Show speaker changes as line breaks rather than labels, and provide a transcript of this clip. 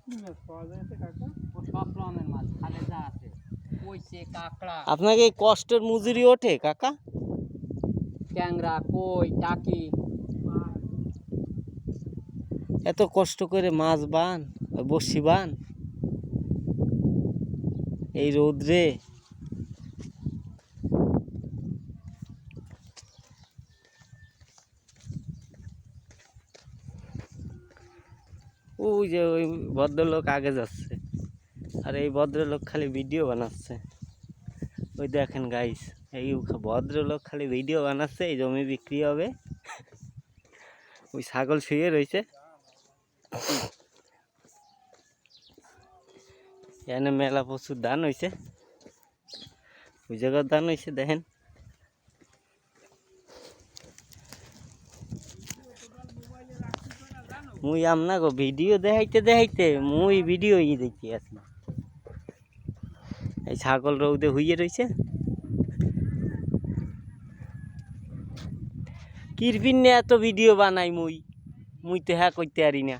সব রকমের মাছ খালে যা আছে কইছে কাঁকড়া।
আপনাকে এই কষ্টের মজুরি ওঠে কাকা?
ট্যাংরা, কই, টাকি।
এত কষ্ট করে মাছ বান, বসি বান এই রোদ্রে। ওই যে ওই ভদ্রলোক আগে যাচ্ছে, আর এই ভদ্রলোক খালি ভিডিও বানাচ্ছে। ওই দেখেন গাইস, এই ভদ্রলোক খালি ভিডিও বানাচ্ছে। এই জমি বিক্রি হবে, ওই ছাগল শুয়ে রয়েছে। এখানে মেলা প্রচুর ধান হয়েছে, ওই জায়গার ধান হয়েছে দেখেন। মুই আমনা ভিডিও দেখাইতে দেখাইতে মুই ভিডিও দেখি আছি। এই ছাগল রৌদে হইয়ে রয়েছে। কিরপিন নে এত ভিডিও বানাই মুই তো হ্যাঁ করতে পারি না।